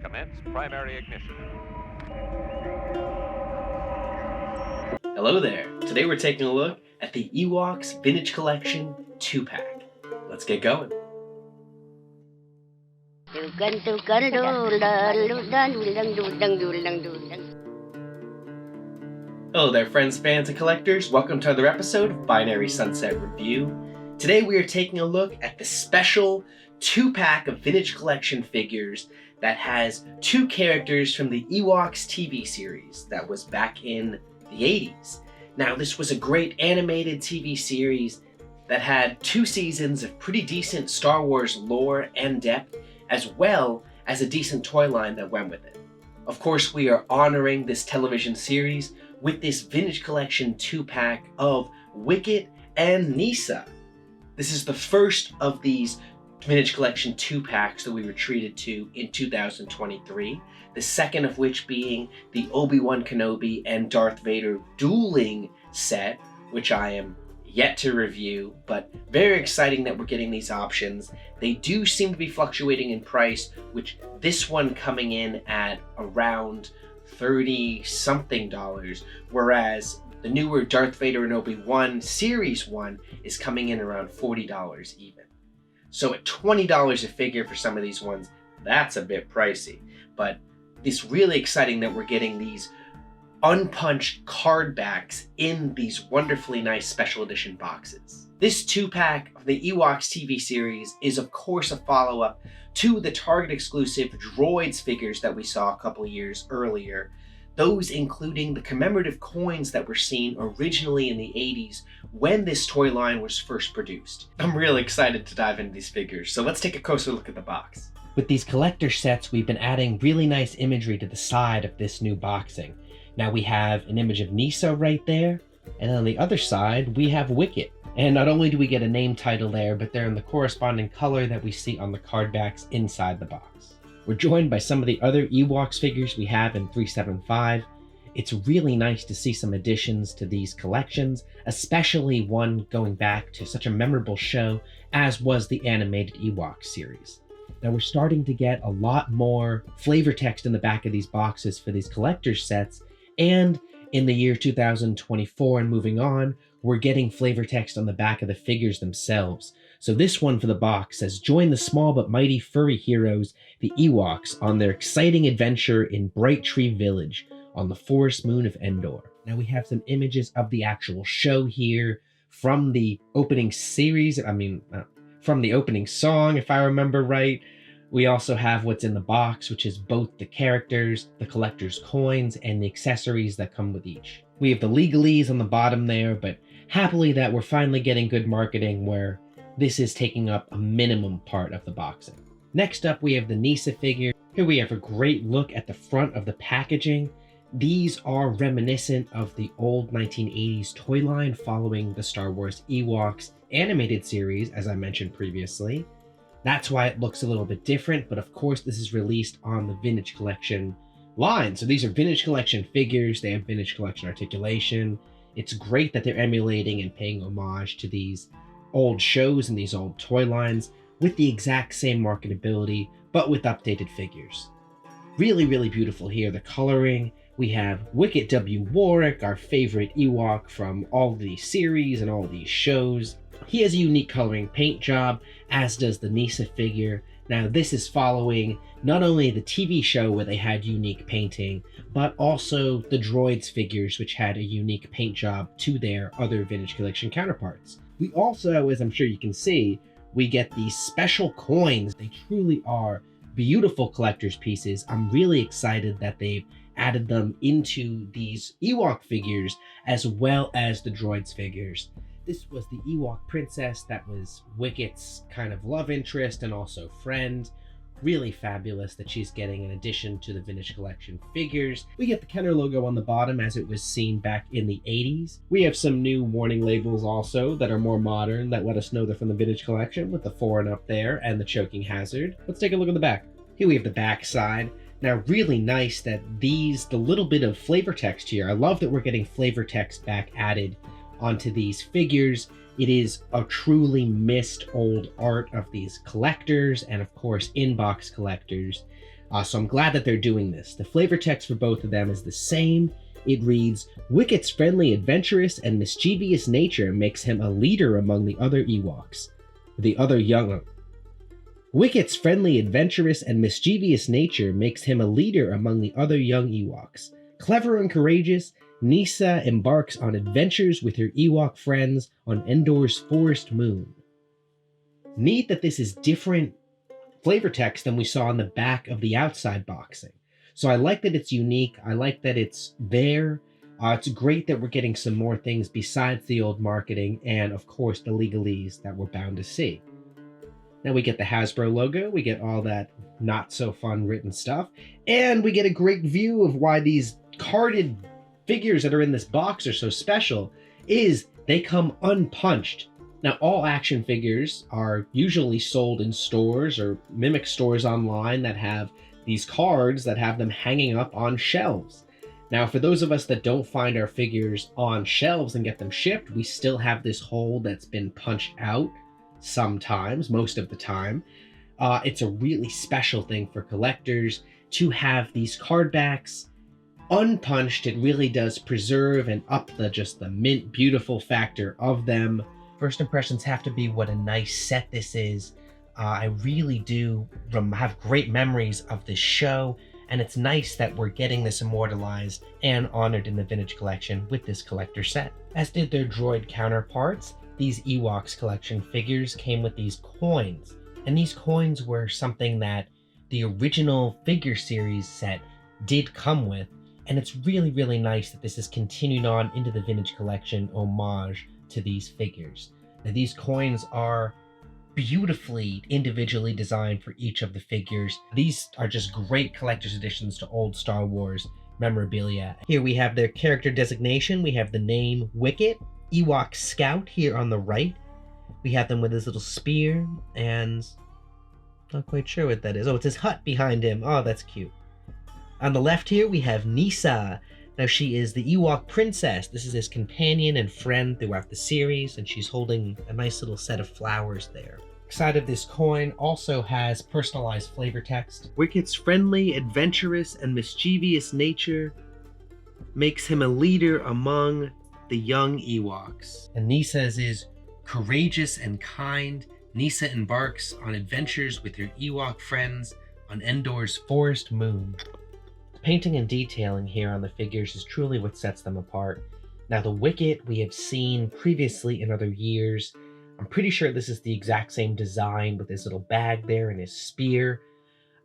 Commence primary ignition. Hello there. Today we're taking a look at the Ewoks Vintage Collection 2-pack. Let's get going. Hello there, friends, fans, and collectors. Welcome to another episode of Binary Sunset Review. Today we are taking a look at the special 2-pack of Vintage Collection figures that has two characters from the Ewoks TV series that was back in the 80s. Now, this was a great animated TV series that had 2 seasons of pretty decent Star Wars lore and depth, as well as a decent toy line that went with it. Of course, we are honoring this television series with this Vintage Collection 2-pack of Wickett and Knesaa. This is the first of these Vintage Collection 2-packs that we were treated to in 2023, the second of which being the Obi-Wan Kenobi and Darth Vader dueling set, which I am yet to review, but very exciting that we're getting these options. They do seem to be fluctuating in price, which this one coming in at around $30-something, whereas the newer Darth Vader and Obi-Wan Series 1 is coming in around $40 even. So at $20 a figure for some of these ones, that's a bit pricey. But it's really exciting that we're getting these unpunched card backs in these wonderfully nice special edition boxes. This 2-pack of the Ewoks TV series is of course a follow-up to the Target exclusive Droids figures that we saw a couple years earlier. Those including the commemorative coins that were seen originally in the 80s when this toy line was first produced. I'm really excited to dive into these figures, so let's take a closer look at the box. With these collector sets, we've been adding really nice imagery to the side of this new boxing. Now we have an image of Knesaa right there, and on the other side we have Wickett. And not only do we get a name title there, but they're in the corresponding color that we see on the card backs inside the box. We're joined by some of the other Ewoks figures we have in 375. It's really nice to see some additions to these collections, especially one going back to such a memorable show as was the animated Ewoks series. Now we're starting to get a lot more flavor text in the back of these boxes for these collector's sets, and in the year 2024 and moving on, we're getting flavor text on the back of the figures themselves. So this one for the box says, "Join the small but mighty furry heroes, the Ewoks, on their exciting adventure in Bright Tree Village on the forest moon of Endor." Now we have some images of the actual show here from the opening series, from the opening song, if I remember right. We also have what's in the box, which is both the characters, the collector's coins, and the accessories that come with each. We have the legalese on the bottom there, but happily that we're finally getting good marketing where this is taking up a minimum part of the boxing. Next up, we have the Knesaa figure. Here we have a great look at the front of the packaging. These are reminiscent of the old 1980s toy line following the Star Wars Ewoks animated series, as I mentioned previously. That's why it looks a little bit different, but of course this is released on the Vintage Collection line. So these are Vintage Collection figures, they have Vintage Collection articulation. It's great that they're emulating and paying homage to these old shows and these old toy lines with the exact same marketability, but with updated figures. Really, really beautiful here, the coloring. We have Wickett W. Warwick, our favorite Ewok from all these series and all these shows. He has a unique coloring paint job, as does the Knesaa figure. Now this is following not only the TV show where they had unique painting, but also the Droids figures, which had a unique paint job to their other Vintage Collection counterparts. We also, as I'm sure you can see, we get these special coins. They truly are beautiful collector's pieces. I'm really excited that they've added them into these Ewok figures as well as the Droids figures. This was the Ewok princess that was Wickett's kind of love interest and also friend. Really fabulous that she's getting an addition to the Vintage Collection figures. We get the Kenner logo on the bottom as it was seen back in the 80s. We have some new warning labels also that are more modern that let us know they're from the Vintage Collection with the foreign up there and the choking hazard. Let's take a look at the back. Here we have the back side. Now, really nice that the little bit of flavor text here, I love that we're getting flavor text back added onto these figures. It is a truly missed old art of these collectors and of course in-box collectors. So I'm glad that they're doing this. The flavor text for both of them is the same. It reads, Wickett's friendly, adventurous, and mischievous nature makes him a leader among the other Ewoks. Wickett's friendly, adventurous, and mischievous nature makes him a leader among the other young Ewoks. Clever and courageous, Knesaa embarks on adventures with her Ewok friends on Endor's forest moon. Neat that this is different flavor text than we saw on the back of the outside boxing. So I like that it's unique. I like that it's there. It's great that we're getting some more things besides the old marketing and, of course, the legalese that we're bound to see. Now we get the Hasbro logo, we get all that not so fun written stuff, and we get a great view of why these carded figures that are in this box are so special, is they come unpunched. Now all action figures are usually sold in stores or mimic stores online that have these cards that have them hanging up on shelves. Now for those of us that don't find our figures on shelves and get them shipped, we still have this hole that's been punched out. Sometimes, most of the time. It's a really special thing for collectors to have these card backs unpunched. It really does preserve and up the mint beautiful factor of them. First impressions have to be what a nice set this is. I really do have great memories of this show, and it's nice that we're getting this immortalized and honored in the Vintage Collection with this collector set. As did their droid counterparts, these Ewoks collection figures came with these coins, and these coins were something that the original figure series set did come with, and it's really, really nice that this is continued on into the Vintage Collection homage to these figures. Now, these coins are beautifully individually designed for each of the figures. These are just great collector's editions to old Star Wars memorabilia. Here we have their character designation. We have the name Wickett, Ewok Scout here on the right. We have them with his little spear, and not quite sure what that is. Oh, it's his hut behind him. Oh, that's cute. On the left here, we have Knesaa. Now, she is the Ewok princess. This is his companion and friend throughout the series, and she's holding a nice little set of flowers there. Side of this coin also has personalized flavor text. Wickett's friendly, adventurous, and mischievous nature makes him a leader among the young Ewoks. And Kneesa's is courageous and kind. Knesaa embarks on adventures with her Ewok friends on Endor's forest moon. The painting and detailing here on the figures is truly what sets them apart. Now the Wickett we have seen previously in other years. I'm pretty sure this is the exact same design with his little bag there and his spear.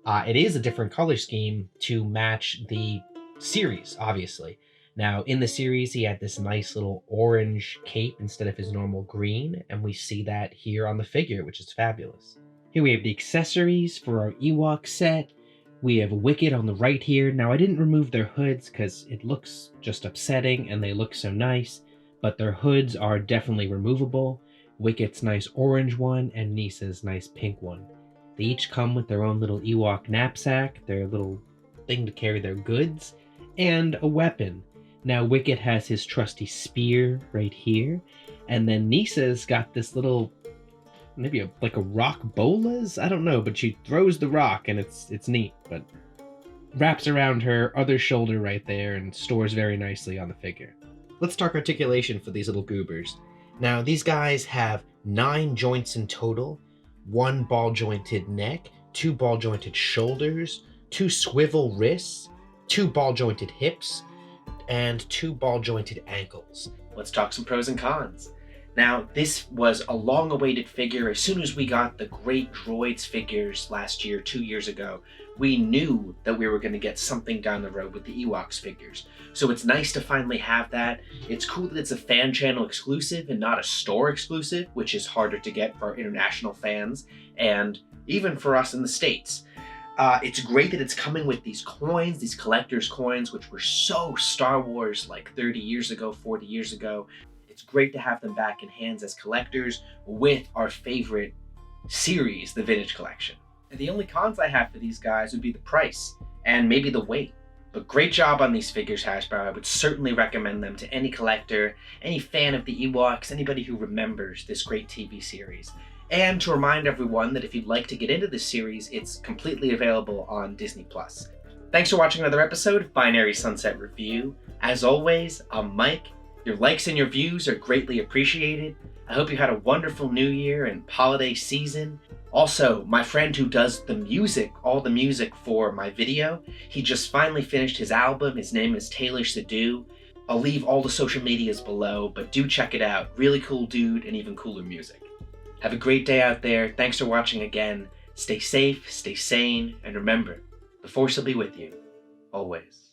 It is a different color scheme to match the series, obviously. Now, in the series, he had this nice little orange cape instead of his normal green, and we see that here on the figure, which is fabulous. Here we have the accessories for our Ewok set. We have Wickett on the right here. Now, I didn't remove their hoods because it looks just upsetting and they look so nice, but their hoods are definitely removable. Wickett's nice orange one and Kneesa's nice pink one. They each come with their own little Ewok knapsack, their little thing to carry their goods, and a weapon. Now Wickett has his trusty spear right here, and then Kneesa's got this little, maybe like a rock bolas? I don't know, but she throws the rock and it's neat, but wraps around her other shoulder right there and stores very nicely on the figure. Let's talk articulation for these little goobers. Now these guys have 9 joints in total, 1 ball jointed neck, 2 ball jointed shoulders, 2 swivel wrists, 2 ball jointed hips, and 2 ball jointed ankles. Let's talk some pros and cons. Now, this was a long-awaited figure. As soon as we got the great droids figures last year, 2 years ago, we knew that we were going to get something down the road with the Ewoks figures. So it's nice to finally have that. It's cool that it's a fan channel exclusive and not a store exclusive, which is harder to get for our international fans and even for us in the States. It's great that it's coming with these coins, these collector's coins, which were so Star Wars like 30 years ago, 40 years ago. It's great to have them back in hands as collectors with our favorite series, the Vintage Collection. And the only cons I have for these guys would be the price and maybe the weight. But great job on these figures, Hasbro. I would certainly recommend them to any collector, any fan of the Ewoks, anybody who remembers this great TV series. And to remind everyone that if you'd like to get into this series, it's completely available on Disney+. Thanks for watching another episode of Binary Sunset Review. As always, I'm Mike. Your likes and your views are greatly appreciated. I hope you had a wonderful New Year and holiday season. Also, my friend who does the music, all the music for my video, he just finally finished his album. His name is Taylor Sedoo. I'll leave all the social medias below, but do check it out. Really cool dude and even cooler music. Have a great day out there. Thanks for watching again. Stay safe, stay sane, and remember, the Force will be with you, always.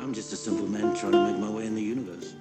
I'm just a simple man trying to make my way in the universe.